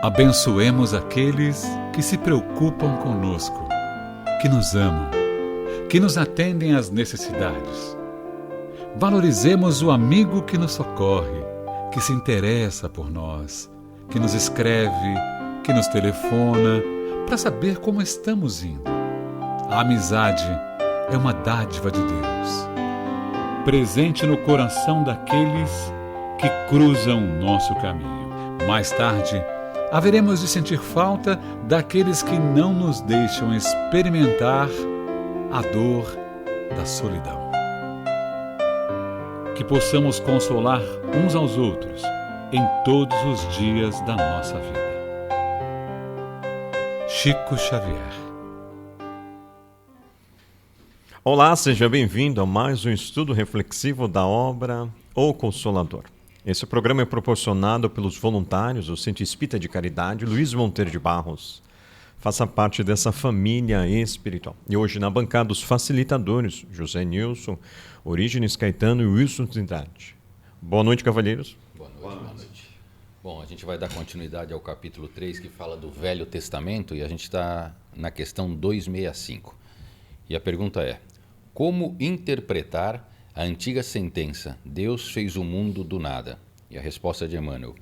Abençoemos aqueles que se preocupam conosco, que nos amam, que nos atendem às necessidades. Valorizemos o amigo que nos socorre, que se interessa por nós, que nos escreve, que nos telefona, para saber como estamos indo. A amizade é uma dádiva de Deus, presente no coração daqueles que cruzam o nosso caminho. Mais tarde, haveremos de sentir falta daqueles que não nos deixam experimentar a dor da solidão. Que possamos consolar uns aos outros em todos os dias da nossa vida. Chico Xavier. Olá, seja bem-vindo a mais um estudo reflexivo da obra O Consolador. Esse programa é proporcionado pelos voluntários do Centro Espírita de Caridade Luiz Monteiro de Barros. Faça parte dessa família espiritual. E hoje na bancada os facilitadores, José Nilson, Orígenes Caetano e Wilson Trindade. Boa noite, cavalheiros. Boa noite. Bom, a gente vai dar continuidade ao capítulo 3, que fala do Velho Testamento, e a gente está na questão 265. E a pergunta é: como interpretar a antiga sentença, Deus fez o mundo do nada? E a resposta é de Emmanuel: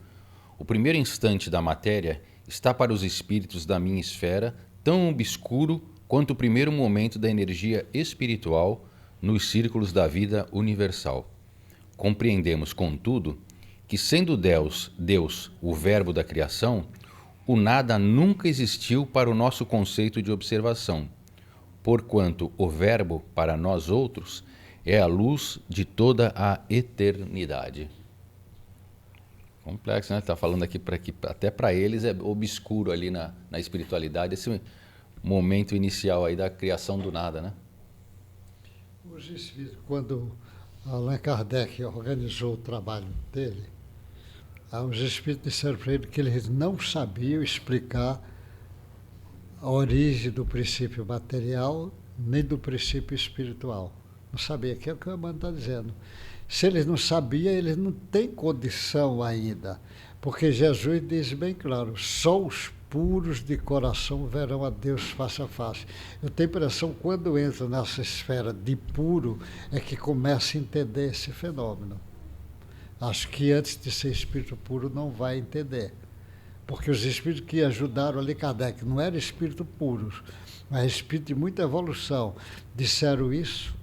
o primeiro instante da matéria está para os espíritos da minha esfera tão obscuro quanto o primeiro momento da energia espiritual nos círculos da vida universal. Compreendemos, contudo, que sendo Deus o verbo da criação, o nada nunca existiu para o nosso conceito de observação, porquanto o verbo, para nós outros, é a luz de toda a eternidade. Complexo, né? Está falando aqui que até para eles é obscuro ali na espiritualidade, esse momento inicial aí da criação do nada, né? Os espíritos, quando Allan Kardec organizou o trabalho dele, os espíritos disseram para ele que eles não sabiam explicar a origem do princípio material nem do princípio espiritual. Não sabia, que é o que o Emmanuel está dizendo. Se eles não sabiam, eles não têm condição ainda, porque Jesus diz bem claro: só os puros de coração verão a Deus face a face. Eu tenho a impressão que quando entra nessa esfera de puro é que começa a entender esse fenômeno. Acho que antes de ser espírito puro não vai entender, porque os espíritos que ajudaram ali Kardec não eram espíritos puros, mas espíritos de muita evolução, disseram isso.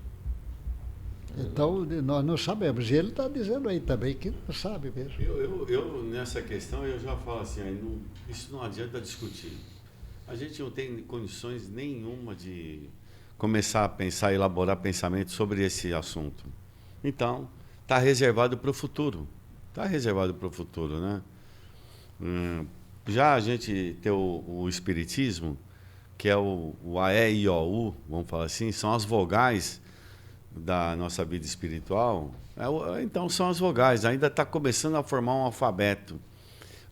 Então, nós não sabemos. E ele está dizendo aí também que não sabe mesmo. Eu nessa questão, eu já falo assim, isso não adianta discutir. A gente não tem condições nenhuma de começar a pensar, elaborar pensamento sobre esse assunto. Então, está reservado para o futuro. Está reservado para o futuro, né? Já a gente tem o Espiritismo, que é o A, E, I, O, U, vamos falar assim, são as vogais da nossa vida espiritual. Então são as vogais, ainda está começando a formar um alfabeto,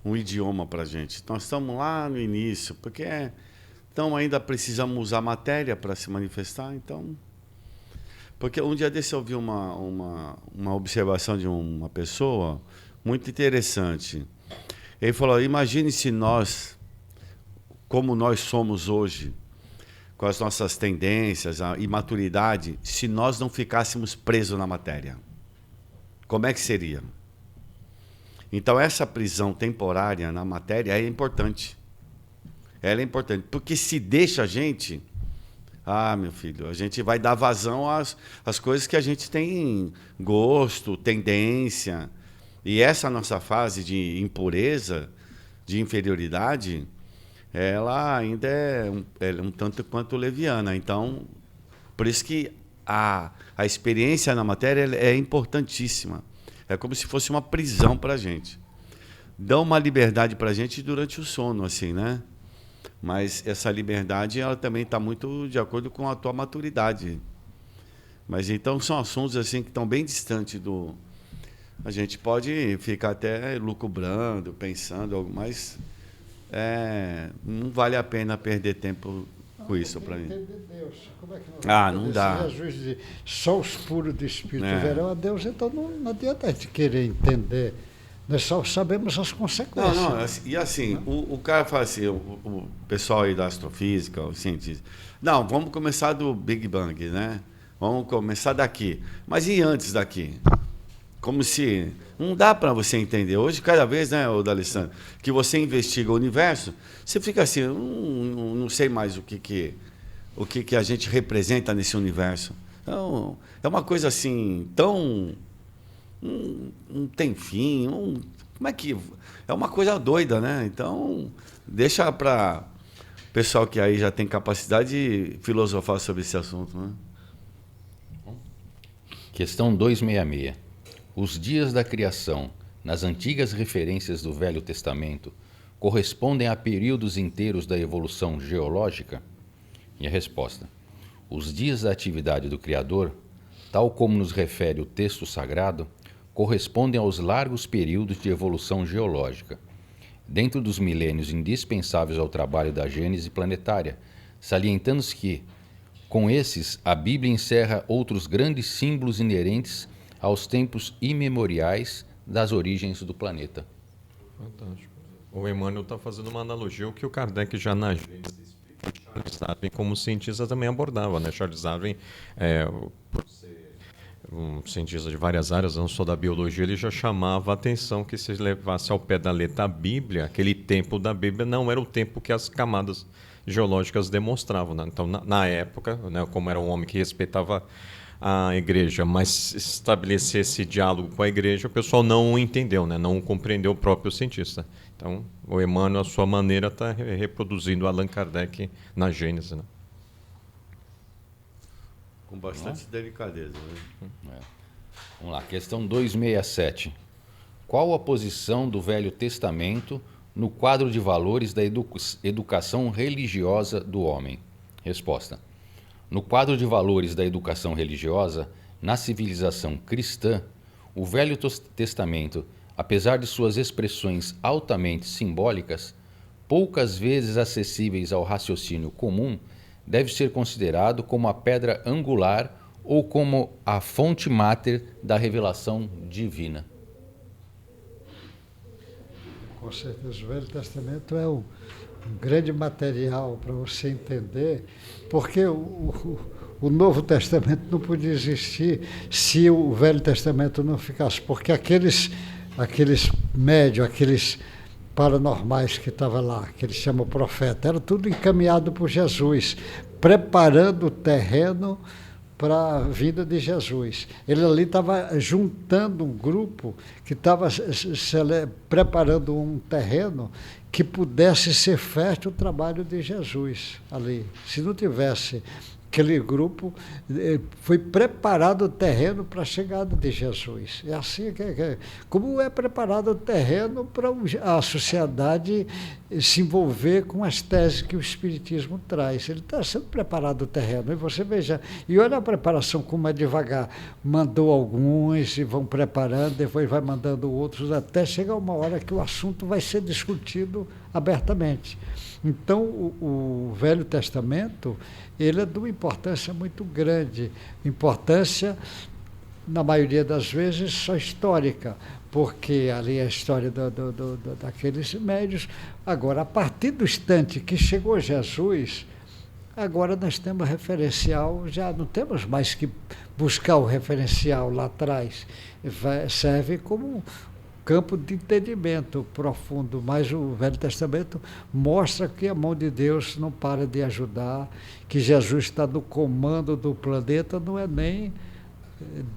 um idioma para a gente. Nós estamos lá no início, porque então ainda precisamos usar matéria para se manifestar. Então, porque um dia desse eu vi uma observação de uma pessoa muito interessante. Ele falou: imagine se nós, como nós somos hoje, com as nossas tendências, a imaturidade, se nós não ficássemos presos na matéria. Como é que seria? Então, essa prisão temporária na matéria é importante. Ela é importante, porque se deixa a gente... meu filho, a gente vai dar vazão às coisas que a gente tem gosto, tendência. E essa nossa fase de impureza, de inferioridade, ela ainda é um tanto quanto leviana. Então, por isso que a experiência na matéria é importantíssima. É como se fosse uma prisão para a gente. Dá uma liberdade para a gente durante o sono, assim, né? Mas essa liberdade, ela também está muito de acordo com a tua maturidade. Mas então são assuntos assim que estão bem distantes do... A gente pode ficar até lucubrando, pensando, mas não vale a pena perder tempo com isso para mim. Deus. Como é que não dá. Jesus diz, só os puros de espírito verão a Deus, então não adianta a gente querer entender Nós só sabemos as consequências. Não, e assim, o cara fala assim, o pessoal aí da astrofísica, os cientistas, não, vamos começar do Big Bang, né? Vamos começar daqui. Mas e antes daqui? Como se... Não dá para você entender. Hoje, cada vez, né, D'Alessandro, que você investiga o universo, você fica assim, não sei mais o que a gente representa nesse universo. Então, é uma coisa assim, tão... Não tem fim. Como é que... É uma coisa doida, né? Então, deixa para o pessoal que aí já tem capacidade de filosofar sobre esse assunto, né? Questão 266. Os dias da criação, nas antigas referências do Velho Testamento, correspondem a períodos inteiros da evolução geológica? E a resposta: os dias da atividade do Criador, tal como nos refere o texto sagrado, correspondem aos largos períodos de evolução geológica, dentro dos milênios indispensáveis ao trabalho da gênese planetária, salientando-se que, com esses, a Bíblia encerra outros grandes símbolos inerentes aos tempos imemoriais das origens do planeta. Fantástico. O Emmanuel está fazendo uma analogia ao que o Kardec já na Gênesis explica, Charles Darwin, como cientista, também abordava, né? Charles Darwin, por ser um cientista de várias áreas, não só da biologia, ele já chamava a atenção que, se levasse ao pé da letra a Bíblia, aquele tempo da Bíblia não era o tempo que as camadas geológicas demonstravam, né? Então, na época, né, como era um homem que respeitava a igreja, mas estabelecer esse diálogo com a igreja, o pessoal não entendeu, né? Não compreendeu o próprio cientista. Então, o Emmanuel, à sua maneira, está reproduzindo Allan Kardec na Gênesis, né? Com bastante delicadeza, né? Vamos lá, questão 267. Qual a posição do Velho Testamento no quadro de valores da educação religiosa do homem? Resposta: no quadro de valores da educação religiosa, na civilização cristã, o Velho Testamento, apesar de suas expressões altamente simbólicas, poucas vezes acessíveis ao raciocínio comum, deve ser considerado como a pedra angular ou como a fonte máter da revelação divina. Com certeza, o Velho Testamento é um grande material para você entender, porque o Novo Testamento não podia existir se o Velho Testamento não ficasse, porque aqueles médios, aqueles paranormais que estavam lá, que eles chamam profeta, era tudo encaminhado por Jesus, preparando o terreno para a vinda de Jesus. Ele ali estava juntando um grupo que estava preparando um terreno que pudesse ser fértil o trabalho de Jesus ali. Se não tivesse aquele grupo, foi preparado o terreno para a chegada de Jesus. É assim como é preparado o terreno para a sociedade se envolver com as teses que o Espiritismo traz. Ele está sendo preparado o terreno. E você veja, e olha a preparação como é devagar. Mandou alguns e vão preparando, depois vai mandando outros, até chegar uma hora que o assunto vai ser discutido abertamente. Então, o Velho Testamento, ele é de uma importância muito grande, importância, na maioria das vezes, só histórica, porque ali é a história daqueles médios. Agora, a partir do instante que chegou Jesus, agora nós temos referencial, já não temos mais que buscar o referencial lá atrás, serve como campo de entendimento profundo, mas o Velho Testamento mostra que a mão de Deus não para de ajudar, que Jesus está no comando do planeta, não é nem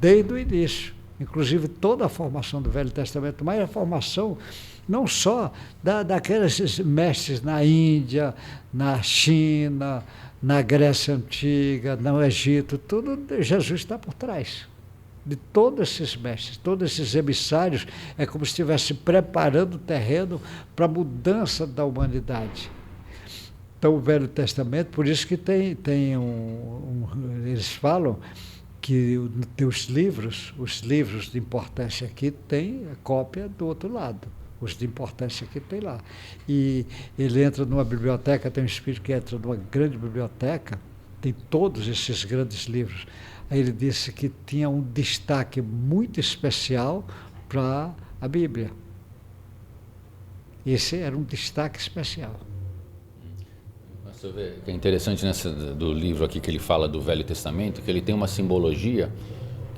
desde o início. Inclusive toda a formação do Velho Testamento, mas a formação não só daqueles mestres na Índia, na China, na Grécia Antiga, no Egito, tudo Jesus está por trás. De todos esses mestres, todos esses emissários, é como se estivesse preparando o terreno para a mudança da humanidade. Então, o Velho Testamento, por isso que tem eles falam que os livros de importância aqui tem a cópia do outro lado, os de importância aqui tem lá. E ele entra numa biblioteca, tem um espírito que entra numa grande biblioteca, tem todos esses grandes livros. Aí ele disse que tinha um destaque muito especial para a Bíblia. Esse era um destaque especial. Você vê que é interessante do livro aqui que ele fala do Velho Testamento, que ele tem uma simbologia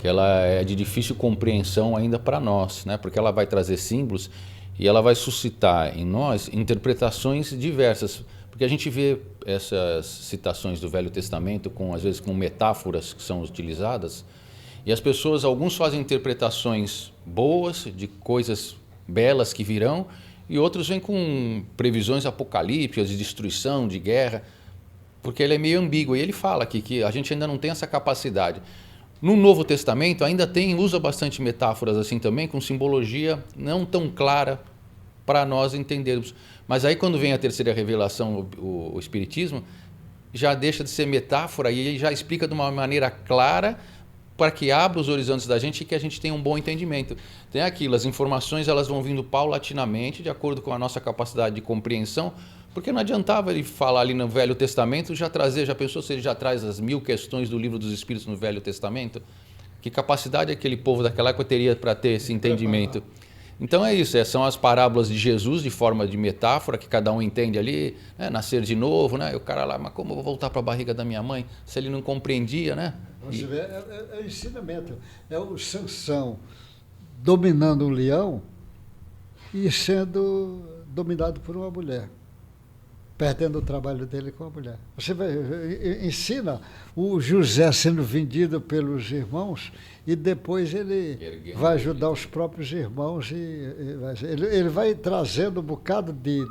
que ela é de difícil compreensão ainda para nós, né? Porque ela vai trazer símbolos e ela vai suscitar em nós interpretações diversas. Porque a gente vê essas citações do Velho Testamento, às vezes com metáforas que são utilizadas, e as pessoas, alguns fazem interpretações boas de coisas belas que virão, e outros vêm com previsões apocalípticas de destruição, de guerra, porque ele é meio ambíguo. E ele fala aqui que a gente ainda não tem essa capacidade. No Novo Testamento ainda usa bastante metáforas assim também, com simbologia não tão clara para nós entendermos. Mas aí quando vem a terceira revelação, o Espiritismo, já deixa de ser metáfora e ele já explica de uma maneira clara para que abra os horizontes da gente e que a gente tenha um bom entendimento. Tem aquilo, as informações elas vão vindo paulatinamente, de acordo com a nossa capacidade de compreensão, porque não adiantava ele falar ali no Velho Testamento, já pensou se ele já traz as 1000 questões do Livro dos Espíritos no Velho Testamento? Que capacidade aquele povo daquela época teria para ter esse entendimento? Então é isso, são as parábolas de Jesus de forma de metáfora, que cada um entende ali, né? Nascer de novo, né? E o cara lá, mas como eu vou voltar para a barriga da minha mãe, se ele não compreendia, né? Você vê, é ensinamento, é o Sansão dominando um leão e sendo dominado por uma mulher, perdendo o trabalho dele com a mulher. Você ensina o José sendo vendido pelos irmãos e depois ele vai ajudar os próprios irmãos ele vai trazendo um bocado de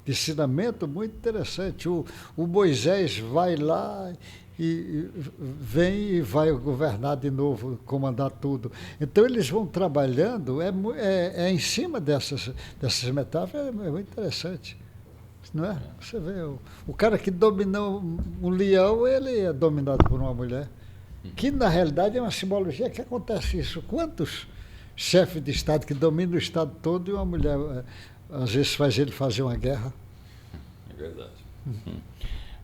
ensinamento muito interessante. O Moisés vai lá e vem e vai governar de novo, comandar tudo. Então eles vão trabalhando, em cima dessas metáforas, é muito interessante. Não é? Você vê, o cara que dominou um leão, ele é dominado por uma mulher. Que na realidade é uma simbologia que acontece isso. Quantos chefes de Estado que dominam o Estado todo e uma mulher às vezes faz ele fazer uma guerra? É verdade.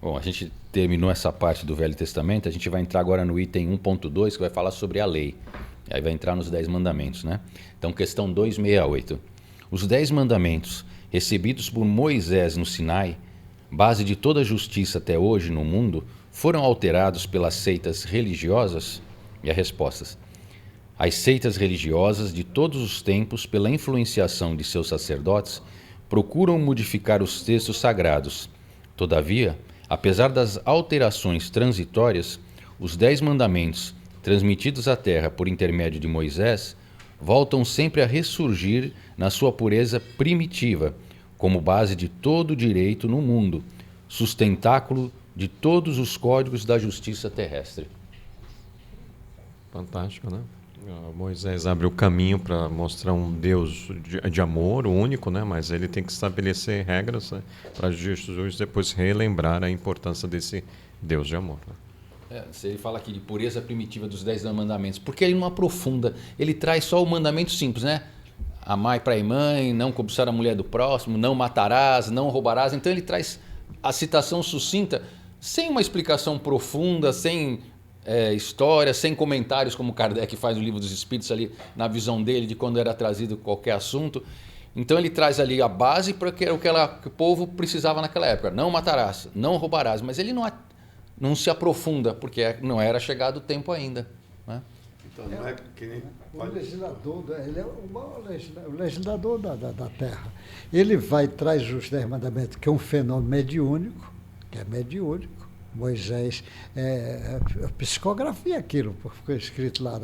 Bom, a gente terminou essa parte do Velho Testamento, a gente vai entrar agora no item 1.2, que vai falar sobre a lei. Aí vai entrar nos 10 mandamentos, né? Então, questão 268. Os 10 mandamentos recebidos por Moisés no Sinai, base de toda a justiça até hoje no mundo, foram alterados pelas seitas religiosas? E a resposta: as seitas religiosas de todos os tempos, pela influenciação de seus sacerdotes, procuram modificar os textos sagrados. Todavia, apesar das alterações transitórias, os 10 mandamentos, transmitidos à terra por intermédio de Moisés, voltam sempre a ressurgir na sua pureza primitiva, como base de todo o direito no mundo, sustentáculo de todos os códigos da justiça terrestre. Fantástico, né? Moisés abre o caminho para mostrar um Deus de amor, o único, né? Mas ele tem que estabelecer regras, né? Para Jesus depois relembrar a importância desse Deus de amor. Né? Se ele fala aqui de pureza primitiva dos 10 mandamentos, porque ele não aprofunda, ele traz só o mandamento simples, né? Amai pai e mãe, não cobiçar a mulher do próximo, não matarás, não roubarás. Então ele traz a citação sucinta, sem uma explicação profunda, sem história, sem comentários como Kardec faz no Livro dos Espíritos ali, na visão dele de quando era trazido qualquer assunto. Então ele traz ali a base para que o povo precisava naquela época. Não matarás, não roubarás, mas ele não se aprofunda, porque não era chegado o tempo ainda. Né? Então não é que nem... O legislador, ele é o legislador da Terra. Ele traz os 10 mandamentos, que é um fenômeno mediúnico, Moisés, psicografia aquilo, porque foi escrito lá.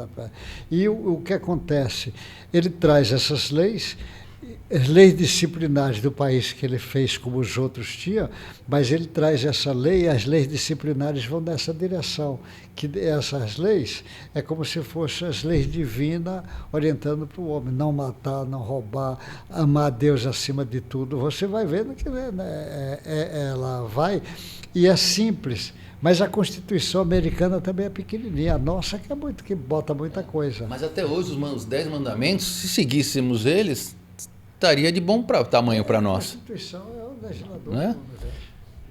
E o que acontece? Ele traz essas leis, as leis disciplinares do país que ele fez como os outros tinham, mas ele traz essa lei e as leis disciplinares vão nessa direção, que essas leis é como se fossem as leis divinas orientando para o homem, não matar, não roubar, amar a Deus acima de tudo. Você vai vendo que ela vai, e é simples, mas a Constituição americana também é pequenininha, a nossa que bota muita coisa. Mas até hoje os 10 mandamentos, se seguíssemos eles, estaria de bom tamanho para nós. A Constituição é o legislador. Né?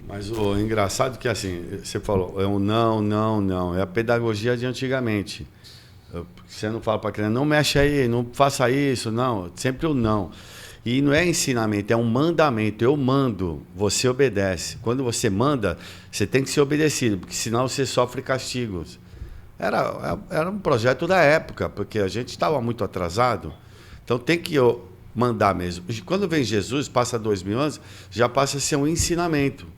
Mas o engraçado é que assim, você falou, é um não, é a pedagogia de antigamente. Você não fala para a criança, não mexe aí, não faça isso, não, sempre o não. E não é ensinamento, é um mandamento. Eu mando, você obedece. Quando você manda, você tem que ser obedecido, porque senão você sofre castigos. Era um projeto da época, porque a gente estava muito atrasado. Então tem que mandar mesmo. Quando vem Jesus, passa 2000 anos, já passa a ser um ensinamento,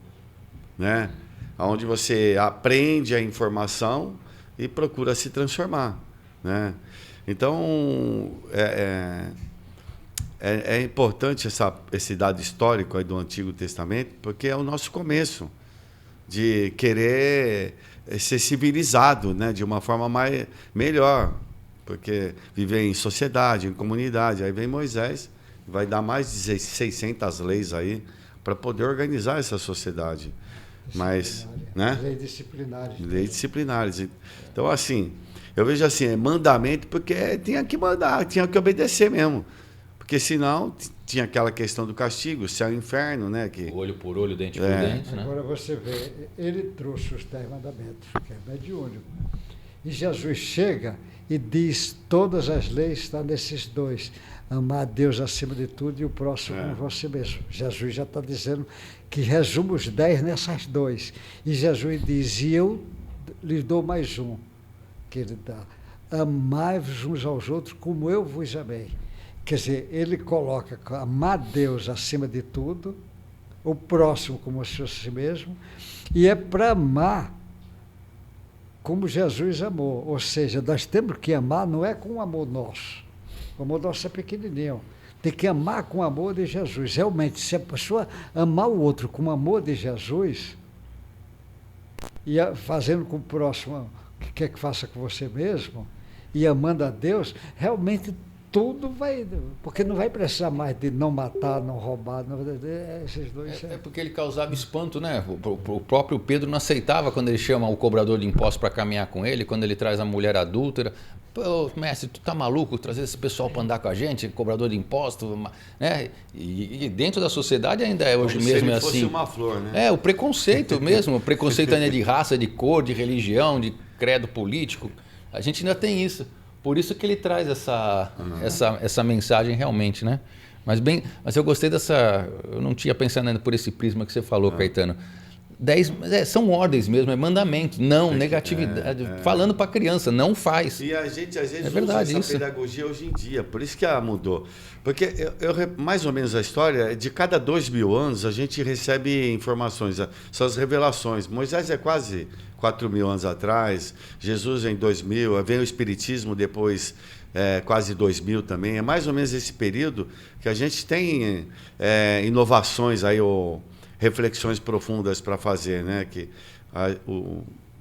né? Onde você aprende a informação e procura se transformar, né? Então, é importante esse dado histórico aí do Antigo Testamento, porque é o nosso começo de querer ser civilizado, né, de uma forma melhor, porque viver em sociedade, em comunidade. Aí vem Moisés, vai dar mais de 600 leis aí para poder organizar essa sociedade. Mas, né? Leis disciplinares. Leis disciplinares. Então, assim, eu vejo assim, é mandamento porque tinha que mandar, tinha que obedecer mesmo. Porque senão tinha aquela questão do castigo, céu e inferno, né? Que... Olho por olho, dente por dente, né? Agora você vê, ele trouxe os 10 mandamentos, que é mediúnico. E Jesus chega e diz, todas as leis estão nesses dois. Amar a Deus acima de tudo e o próximo como você mesmo. Jesus já está dizendo que resume os 10 nessas dois. E Jesus diz, e eu lhes dou mais um, que ele dá. Amai-vos uns aos outros como eu vos amei. Quer dizer, ele coloca amar Deus acima de tudo, o próximo como se fosse si mesmo, e é para amar como Jesus amou. Ou seja, nós temos que amar, não é com o amor nosso. O amor nosso é pequenininho. Tem que amar com o amor de Jesus. Realmente, se a pessoa amar o outro com o amor de Jesus, e fazendo com o próximo o que quer que faça com você mesmo, e amando a Deus, realmente tudo vai, porque não vai precisar mais de não matar, não roubar, esses dois. É porque ele causava espanto, né? O próprio Pedro não aceitava quando ele chama o cobrador de impostos para caminhar com ele, quando ele traz a mulher adúltera. Pô, mestre, tu tá maluco trazer esse pessoal para andar com a gente, cobrador de impostos, né? E dentro da sociedade ainda é hoje como mesmo se ele assim. fosse uma flor, né? É, o preconceito mesmo, o preconceito ainda de raça, de cor, de religião, de credo político. A gente ainda tem isso. Por isso que ele traz essa mensagem realmente, né? Mas eu gostei dessa... Eu não tinha pensado ainda por esse prisma que você falou, Caetano. 10, são ordens mesmo, é mandamento, não, negatividade. Falando para a criança, não faz. E a gente, às vezes, verdade, usa essa pedagogia hoje em dia, por isso que ela mudou. Porque, mais ou menos a história, de cada 2000 anos, a gente recebe informações, são as revelações. Moisés é quase 4000 anos atrás, Jesus em 2000, vem o Espiritismo depois, quase 2000 também. É mais ou menos esse período que a gente tem inovações aí, reflexões profundas para fazer, né? Que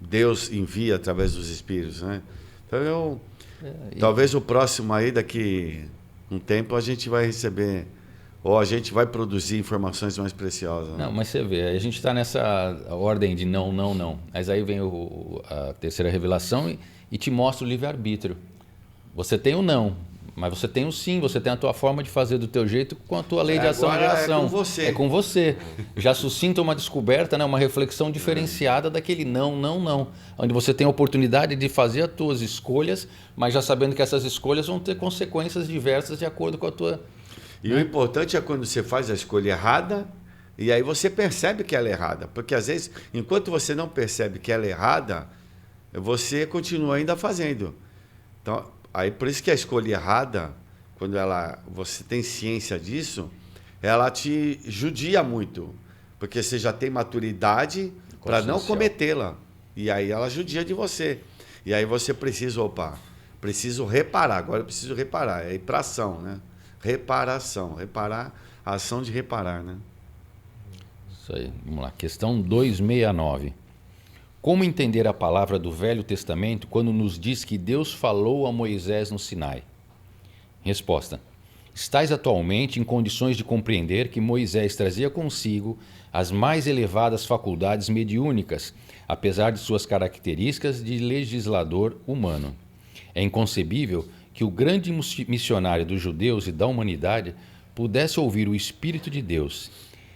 Deus envia através dos Espíritos, né? Então, talvez o próximo aí, daqui um tempo, a gente vai receber, ou a gente vai produzir informações mais preciosas. Né? Não, mas você vê, a gente está nessa ordem de não, não, não. Mas aí vem a terceira revelação e te mostra o livre-arbítrio. Você tem o não, mas você tem o sim, você tem a tua forma de fazer do teu jeito com a tua lei de ação e reação. É com você. É com você. Já suscita uma descoberta, né, uma reflexão diferenciada daquele não, não, não. Onde você tem a oportunidade de fazer as tuas escolhas, mas já sabendo que essas escolhas vão ter consequências diversas de acordo com a tua... E o importante é quando você faz a escolha errada, e aí você percebe que ela é errada. Porque às vezes, enquanto você não percebe que ela é errada, você continua ainda fazendo. Então, aí por isso que a escolha errada, quando você tem ciência disso, ela te judia muito. Porque você já tem maturidade para não cometê-la. E aí ela judia de você. E aí você precisa, preciso reparar. Agora eu preciso reparar. É ir para ação, né? Reparação. Reparar, a ação de reparar, né? Isso aí. Vamos lá. Questão 269. Como entender a palavra do Velho Testamento quando nos diz que Deus falou a Moisés no Sinai? Resposta. Estais atualmente em condições de compreender que Moisés trazia consigo as mais elevadas faculdades mediúnicas, apesar de suas características de legislador humano. É inconcebível que o grande missionário dos judeus e da humanidade pudesse ouvir o Espírito de Deus.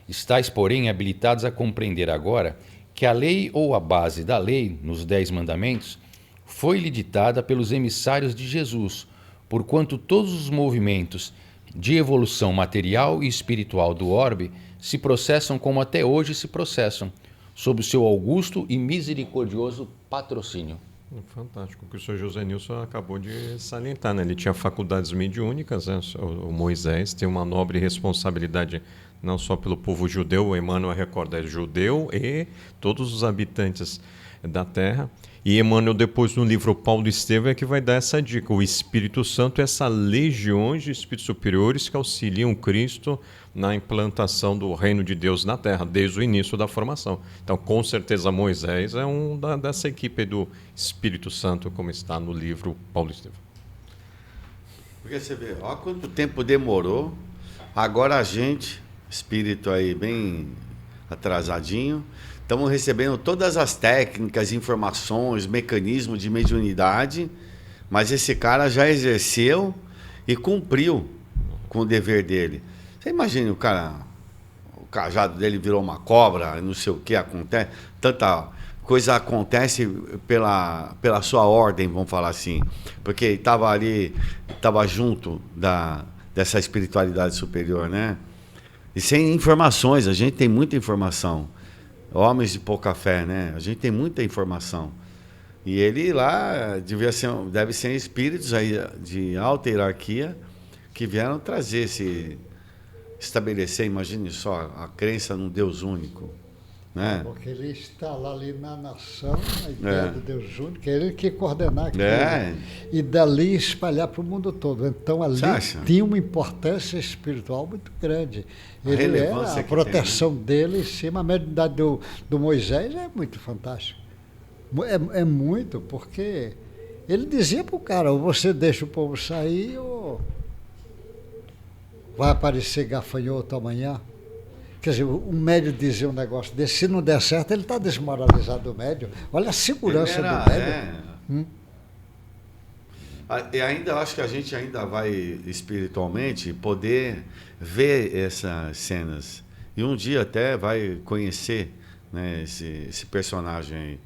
Estais, porém, habilitados a compreender agora que a lei ou a base da lei, nos 10 mandamentos, foi-lhe ditada pelos emissários de Jesus, porquanto todos os movimentos de evolução material e espiritual do orbe se processam como até hoje se processam, sob o seu augusto e misericordioso patrocínio. Fantástico, o que o senhor José Nilson acabou de salientar, né? Ele tinha faculdades mediúnicas, né? O Moisés tem uma nobre responsabilidade não só pelo povo judeu, o Emmanuel recorda, é judeu e todos os habitantes da terra. E Emmanuel, depois no livro Paulo Estevam, é que vai dar essa dica. O Espírito Santo é essa legiões de espíritos superiores que auxiliam Cristo na implantação do reino de Deus na Terra, desde o início da formação. Então, com certeza, Moisés é dessa equipe do Espírito Santo, como está no livro Paulo Estevam. Porque você vê, olha quanto tempo demorou. Agora a gente, espírito aí bem atrasadinho, estamos recebendo todas as técnicas, informações, mecanismos de mediunidade, mas esse cara já exerceu e cumpriu com o dever dele. Você imagina o cajado dele virou uma cobra, não sei o que acontece, tanta coisa acontece pela sua ordem, vamos falar assim, porque estava ali, estava junto dessa espiritualidade superior, né? E sem informações, a gente tem muita informação. Homens de pouca fé, né? A gente tem muita informação. E ele lá deve ser espíritos aí de alta hierarquia que vieram trazer estabelecer, imagine só, a crença num Deus único, né? Porque ele está lá ali na nação, a ideia do Deus único, é ele que coordenar aquilo. E dali espalhar para o mundo todo. Então ali tinha uma importância espiritual muito grande. Ele a proteção dele em cima, a mediunidade do Moisés é muito fantástico. É muito, porque ele dizia para o cara, ou você deixa o povo sair, ou vai aparecer gafanhoto amanhã. Quer dizer, um médium dizia um negócio desse, se não der certo, ele está desmoralizado, o médium. Olha a segurança do médium. E ainda acho que a gente ainda vai espiritualmente poder ver essas cenas. E um dia até vai conhecer, né, esse personagem aí.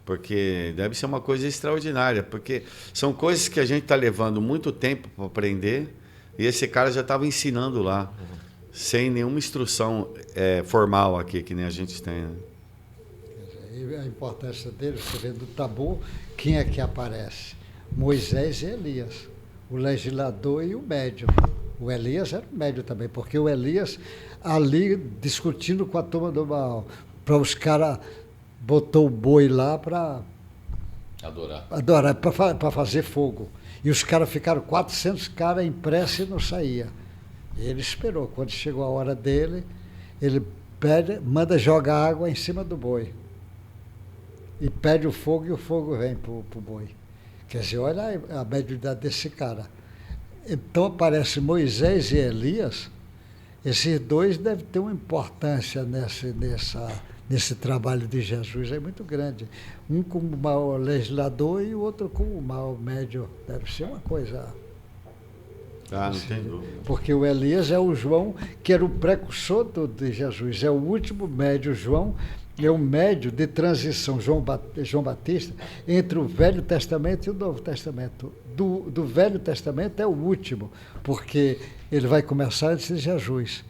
Porque deve ser uma coisa extraordinária. Porque são coisas que a gente está levando muito tempo para aprender. E esse cara já estava ensinando lá. Sem nenhuma instrução formal aqui, que nem a gente tem. Né? E a importância dele, você vê do tabu, quem é que aparece? Moisés e Elias, o legislador e o médium. O Elias era o médium também, porque o Elias ali discutindo com a turma do Baal, para os caras, botou o boi lá para adorar, para fazer fogo. E os caras ficaram 400 caras em prece e não saía. Ele esperou. Quando chegou a hora dele, ele manda jogar água em cima do boi. E pede o fogo e o fogo vem para o boi. Quer dizer, olha a mediunidade desse cara. Então aparece Moisés e Elias. Esses dois devem ter uma importância nesse trabalho de Jesus, é muito grande. Um como mau legislador e o outro como mau médium. Deve ser uma coisa... não tem dúvida. Porque o Elias é o João, que era o precursor de Jesus, é o último médio. João é um médio de transição, João Batista, entre o Velho Testamento e o Novo Testamento. Do Velho Testamento é o último, porque ele vai começar antes de Jesus.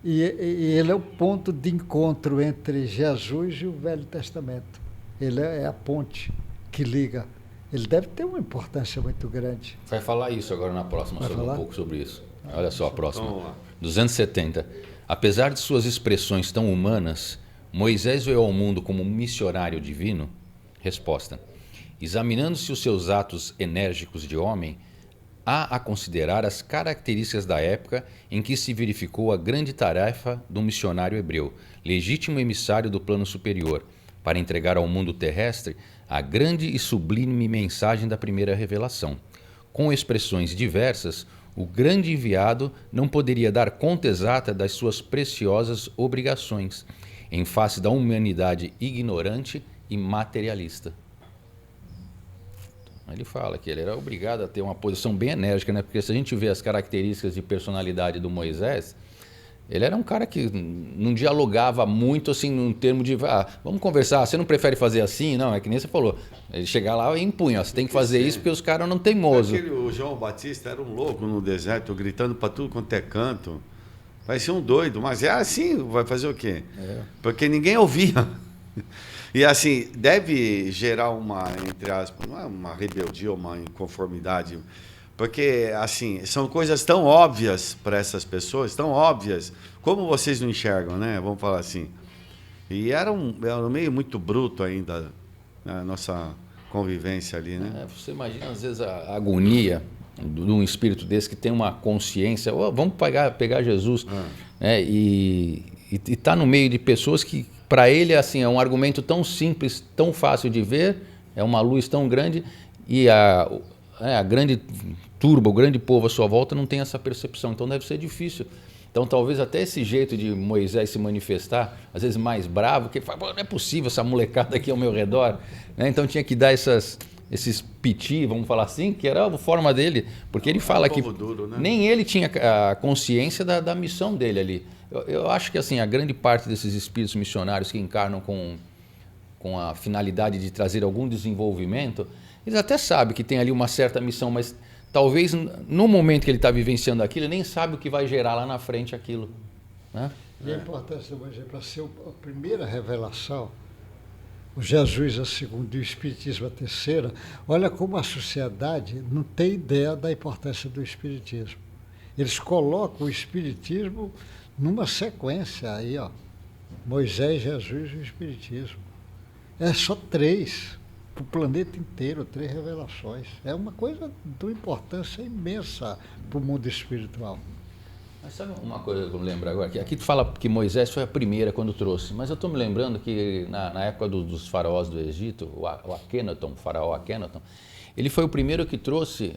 E ele é o ponto de encontro entre Jesus e o Velho Testamento. Ele é a ponte que liga. Ele deve ter uma importância muito grande. Vai falar isso agora na próxima, um pouco sobre isso. Olha só a próxima. 270. Apesar de suas expressões tão humanas, Moisés veio ao mundo como um missionário divino? Resposta. Examinando-se os seus atos enérgicos de homem, há a considerar as características da época em que se verificou a grande tarefa do missionário hebreu, legítimo emissário do plano superior, para entregar ao mundo terrestre a grande e sublime mensagem da primeira revelação. Com expressões diversas, o grande enviado não poderia dar conta exata das suas preciosas obrigações, em face da humanidade ignorante e materialista. Ele fala que ele era obrigado a ter uma posição bem enérgica, né? Porque se a gente vê as características de personalidade do Moisés, Ele era um cara que não dialogava muito assim, num termo de vamos conversar, você não prefere fazer assim? Não, é que nem você falou. Ele chegar lá e impunha, você tem que fazer isso porque os caras não teimosos. O João Batista era um louco no deserto, gritando para tudo quanto é canto. Parecia um doido, mas é assim, vai fazer o quê? Porque ninguém ouvia. E assim, deve gerar uma, entre aspas, não é uma rebeldia, uma inconformidade. Porque, assim, são coisas tão óbvias para essas pessoas, tão óbvias, como vocês não enxergam, né? Vamos falar assim. E era um meio muito bruto ainda, né? A nossa convivência ali, né? Você imagina, às vezes, a agonia de um espírito desse que tem uma consciência, vamos pegar Jesus, né? E tá no meio de pessoas que, para ele, assim, é um argumento tão simples, tão fácil de ver, é uma luz tão grande, e a grande turba, o grande povo à sua volta não tem essa percepção, então deve ser difícil. Então talvez até esse jeito de Moisés se manifestar, às vezes mais bravo, que fala, não é possível essa molecada aqui ao meu redor, né? Então tinha que dar esses piti, vamos falar assim, que era a forma dele, porque ele fala que duro, né? Nem ele tinha a consciência da missão dele ali. Eu acho que assim, a grande parte desses espíritos missionários que encarnam com a finalidade de trazer algum desenvolvimento, eles até sabem que tem ali uma certa missão, mas talvez no momento que ele está vivenciando aquilo, ele nem sabe o que vai gerar lá na frente aquilo, né? E a importância do Evangelho para ser a primeira revelação, o Jesus a segunda e o Espiritismo a terceira, olha como a sociedade não tem ideia da importância do Espiritismo. Eles colocam o Espiritismo numa sequência aí, ó. Moisés, Jesus e o Espiritismo. É só 3. Para o planeta inteiro, 3 revelações. É uma coisa de uma importância imensa para o mundo espiritual. Mas sabe uma coisa que eu me lembro agora? Aqui tu fala que Moisés foi a primeira quando trouxe, mas eu estou me lembrando que na época dos faraós do Egito, o Akhenaton, o faraó Akhenaton, ele foi o primeiro que trouxe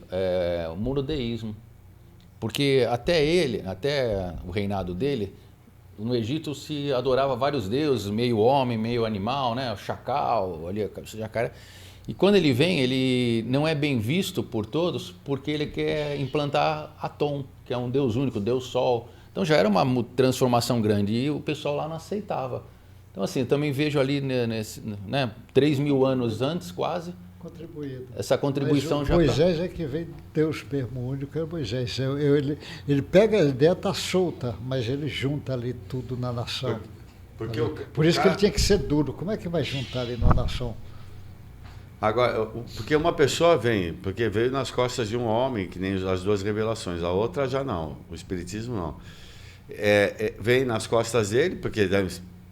o monoteísmo. Porque até o reinado dele, no Egito se adorava vários deuses, meio homem, meio animal, né? O chacal, ali, o jacaré. E quando ele vem, ele não é bem visto por todos porque ele quer implantar Atom, que é um deus único, deus sol. Então já era uma transformação grande e o pessoal lá não aceitava. Então assim, eu também vejo ali, 3.000 anos antes quase, Contribuído. essa contribuição mas já Moisés é que vem Deus mesmo, único é Moisés. Ele pega a ideia, está solta, mas ele junta ali tudo na nação. Por isso que ele tinha que ser duro. Como é que vai juntar ali numa nação? Agora, porque uma pessoa porque veio nas costas de um homem, que nem as 2 revelações, a outra já não, o Espiritismo não. Vem nas costas dele, porque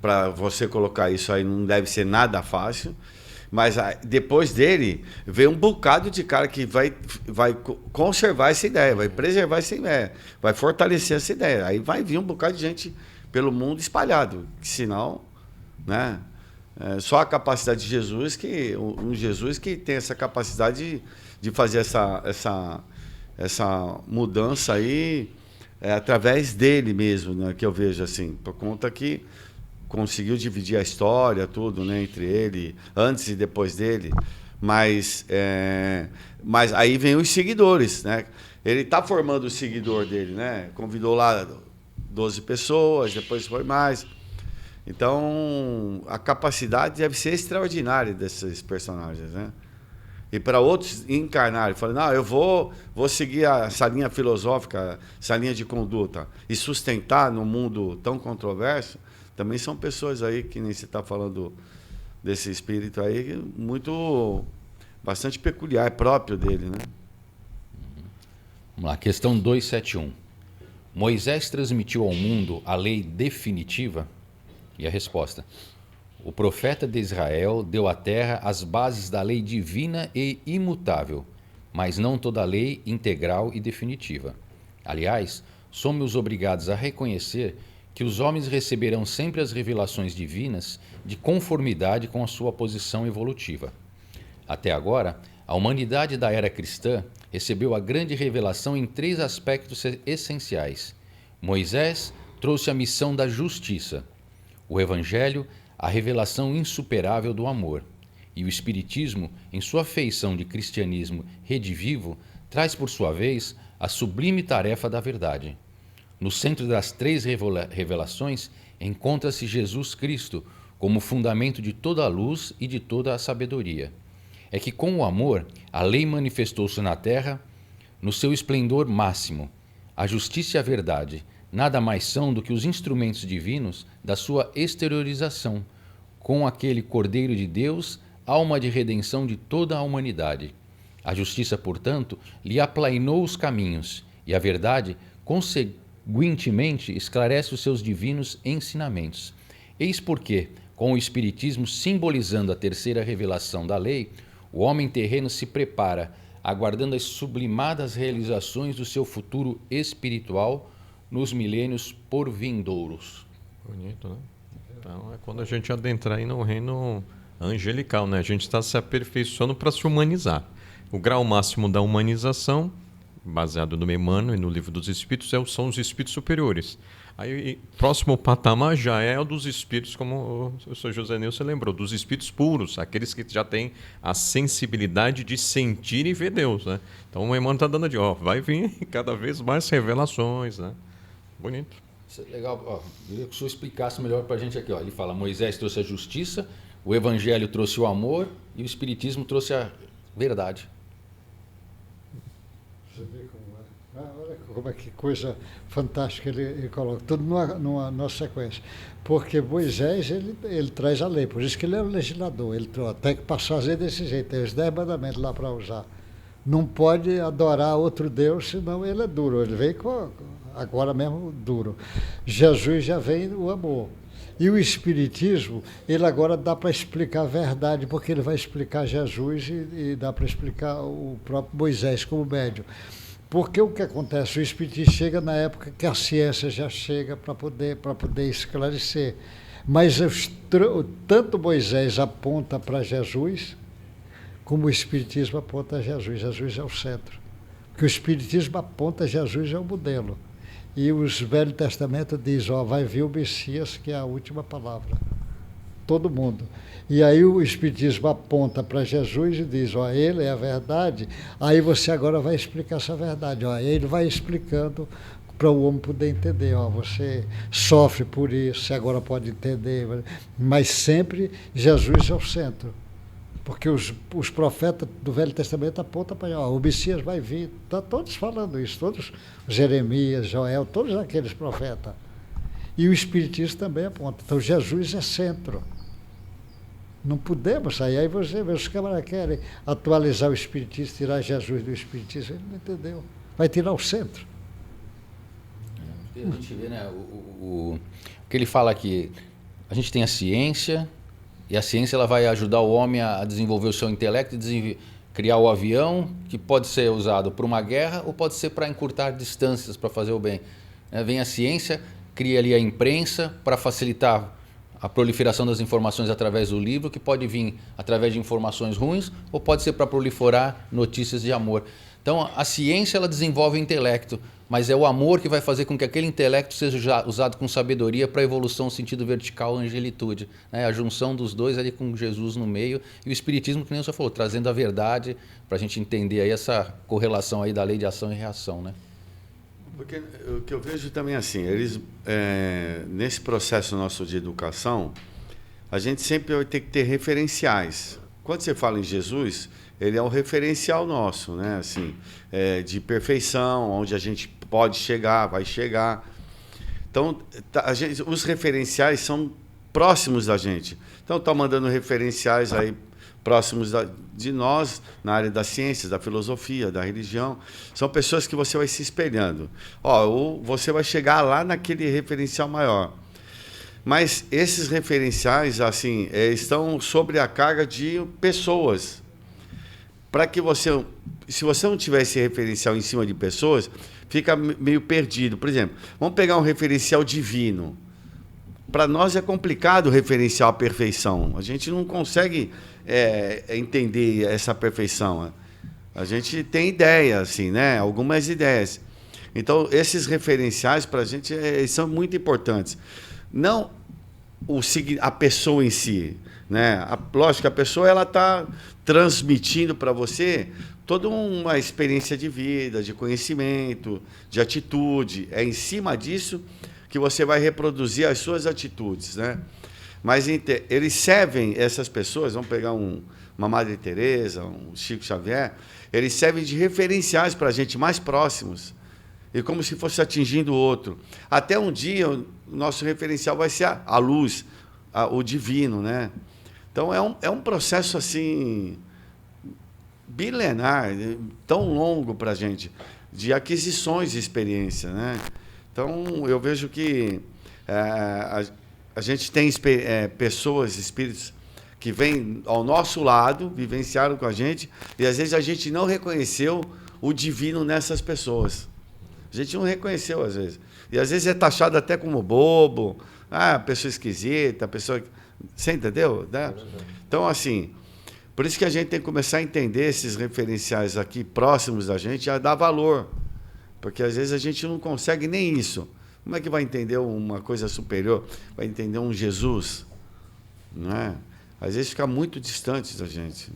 para você colocar isso aí não deve ser nada fácil. Mas depois dele, vem um bocado de cara que vai conservar essa ideia, vai preservar essa ideia, vai fortalecer essa ideia. Aí vai vir um bocado de gente pelo mundo espalhado, que senão, né? Só a capacidade de Jesus, um Jesus que tem essa capacidade de fazer essa mudança aí através dele mesmo, né? Que eu vejo assim, por conta que conseguiu dividir a história, tudo, né, entre ele, antes e depois dele, mas aí vem os seguidores, né? Ele está formando o seguidor dele, né? Convidou lá 12 pessoas, depois foi mais. Então, a capacidade deve ser extraordinária desses personagens, né? E para outros encarnarem, falam, não, eu vou seguir essa linha filosófica, essa linha de conduta, e sustentar num mundo tão controverso. Também são pessoas aí, que nem você está falando desse espírito aí, bastante peculiar, próprio dele, né? Vamos lá, questão 271. Moisés transmitiu ao mundo a lei definitiva? E a resposta: o profeta de Israel deu à terra as bases da lei divina e imutável, mas não toda a lei integral e definitiva. Aliás, somos obrigados a reconhecer que os homens receberão sempre as revelações divinas de conformidade com a sua posição evolutiva. Até agora, a humanidade da era cristã recebeu a grande revelação em 3 aspectos essenciais. Moisés trouxe a missão da justiça, o Evangelho, a revelação insuperável do amor, e o Espiritismo, em sua feição de cristianismo redivivo, traz, por sua vez, a sublime tarefa da verdade. No centro das 3 revelações encontra-se Jesus Cristo, como fundamento de toda a luz e de toda a sabedoria. É que com o amor, a lei manifestou-se na terra no seu esplendor máximo. A justiça e a verdade nada mais são do que os instrumentos divinos da sua exteriorização, com aquele Cordeiro de Deus, alma de redenção de toda a humanidade. A justiça, portanto, lhe aplainou os caminhos, e a verdade, conseguintemente, esclarece os seus divinos ensinamentos. Eis porque, com o Espiritismo simbolizando a 3ª revelação da lei, o homem terreno se prepara, aguardando as sublimadas realizações do seu futuro espiritual nos milênios por vindouros. Bonito, né? Então é quando a gente adentrar aí no reino angelical, né? A gente está se aperfeiçoando para se humanizar. O grau máximo da humanização, baseado no Emmanuel e no Livro dos Espíritos, são os espíritos superiores. Aí, próximo patamar já é o dos espíritos, como o Sr. José Nilson lembrou, dos espíritos puros, aqueles que já têm a sensibilidade de sentir e ver Deus, né? Então o Emmanuel está dando de, vai vir cada vez mais revelações, né? Bonito. Isso é legal. Eu queria que o senhor explicasse melhor para a gente aqui. Ele fala, Moisés trouxe a justiça, o Evangelho trouxe o amor e o Espiritismo trouxe a verdade. Você vê como olha como é que coisa fantástica ele coloca, tudo numa sequência. Porque Moisés, ele traz a lei, por isso que ele é o legislador. Ele tem que passar a fazer desse jeito, tem os 10 mandamentos lá para usar. Não pode adorar outro Deus, senão ele é duro. Ele vem agora mesmo duro. Jesus já vem o amor. E o Espiritismo, ele agora dá para explicar a verdade, porque ele vai explicar Jesus e dá para explicar o próprio Moisés como médium. Porque o que acontece? O Espiritismo chega na época que a ciência já chega para poder esclarecer. Mas tanto Moisés aponta para Jesus, como o Espiritismo aponta a Jesus. Jesus é o centro. Porque o Espiritismo aponta a Jesus é o modelo. E os Velho Testamento diz, vai vir o Messias, que é a última palavra. Todo mundo. E aí o Espiritismo aponta para Jesus e diz, ele é a verdade. Aí você agora vai explicar essa verdade. Ele vai explicando para o homem poder entender. Você sofre por isso, você agora pode entender. Mas sempre Jesus é o centro. Porque os profetas do Velho Testamento apontam para o Messias vai vir. Estão todos falando isso, todos, Jeremias, Joel, todos aqueles profetas. E o Espiritismo também aponta. Então Jesus é centro. Não podemos sair. Aí você vê, os camaradas querem atualizar o Espiritismo, tirar Jesus do Espiritismo. Ele não entendeu. Vai tirar o centro. A gente vê, né, o que ele fala aqui, a gente tem a ciência, e a ciência ela vai ajudar o homem a desenvolver o seu intelecto, criar o avião, que pode ser usado para uma guerra ou pode ser para encurtar distâncias, para fazer o bem. Vem a ciência, cria ali a imprensa para facilitar a proliferação das informações através do livro, que pode vir através de informações ruins ou pode ser para proliferar notícias de amor. Então, a ciência ela desenvolve o intelecto, mas é o amor que vai fazer com que aquele intelecto seja usado com sabedoria para a evolução no sentido vertical, angelitude. A junção dos dois ali com Jesus no meio e o Espiritismo, que nem você falou, trazendo a verdade para a gente entender aí essa correlação aí da lei de ação e reação, né? Porque o que eu vejo também assim, eles nesse processo nosso de educação, a gente sempre vai ter que ter referenciais. Quando você fala em Jesus, ele é um referencial nosso, né? Assim, de perfeição, onde a gente pode chegar, vai chegar. Então, os referenciais são próximos da gente. Então, está mandando referenciais aí próximos de nós, na área das ciências, da filosofia, da religião. São pessoas que você vai se espelhando. Você vai chegar lá naquele referencial maior. Mas esses referenciais, assim, estão sobre a carga de pessoas. Para que se você não tiver esse referencial em cima de pessoas, fica meio perdido. Por exemplo, vamos pegar um referencial divino. Para nós é complicado referenciar a perfeição. A gente não consegue entender essa perfeição. A gente tem ideia, assim, né? Algumas ideias. Então, esses referenciais para a gente são muito importantes. Não a pessoa em si, né? Lógico que a pessoa ela está transmitindo para você toda uma experiência de vida, de conhecimento, de atitude. É em cima disso que você vai reproduzir as suas atitudes, né? Mas eles servem, essas pessoas, vamos pegar uma Madre Teresa, um Chico Xavier, eles servem de referenciais para a gente mais próximos, e como se fosse atingindo o outro. Até um dia, o nosso referencial vai ser a luz, o divino, né? Então, é um processo, assim, bilenar, tão longo para a gente, de aquisições de experiência, né? Então, eu vejo que a gente tem pessoas, espíritos, que vêm ao nosso lado, vivenciaram com a gente, e às vezes a gente não reconheceu o divino nessas pessoas. A gente não reconheceu, às vezes. E às vezes é taxado até como bobo, pessoa esquisita, pessoa... Você entendeu? Né? Então, assim, por isso que a gente tem que começar a entender esses referenciais aqui próximos da gente e a dar valor. Porque às vezes a gente não consegue nem isso. Como é que vai entender uma coisa superior? Vai entender um Jesus? Não é? Às vezes fica muito distante da gente.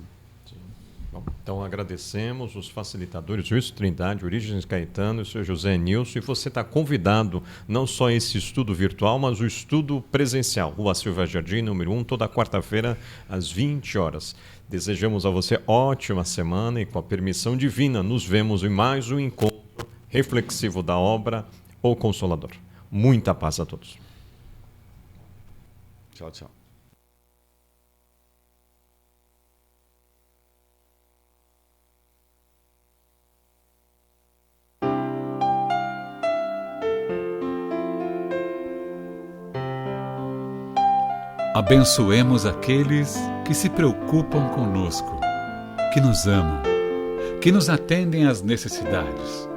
Bom, então agradecemos os facilitadores, Wilson Trindade, Orígenes Caetano e o Sr. José Nilson. E você está convidado não só a esse estudo virtual, mas o estudo presencial. Rua Silva Jardim, número 1, toda quarta-feira, às 20 horas. Desejamos a você ótima semana e, com a permissão divina, nos vemos em mais um encontro reflexivo da obra O Consolador. Muita paz a todos. Tchau, tchau. Abençoemos aqueles que se preocupam conosco, que nos amam, que nos atendem às necessidades.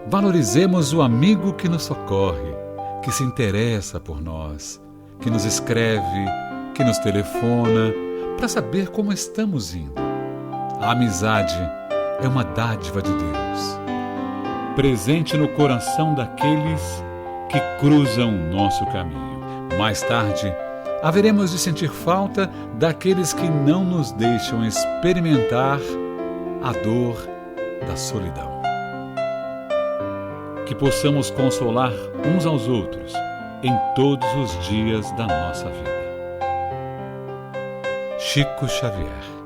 Valorizemos o amigo que nos socorre, que se interessa por nós, que nos escreve, que nos telefona, para saber como estamos indo. A amizade é uma dádiva de Deus, presente no coração daqueles que cruzam o nosso caminho. Mais tarde, haveremos de sentir falta daqueles que não nos deixam experimentar a dor da solidão. Que possamos consolar uns aos outros em todos os dias da nossa vida. Chico Xavier.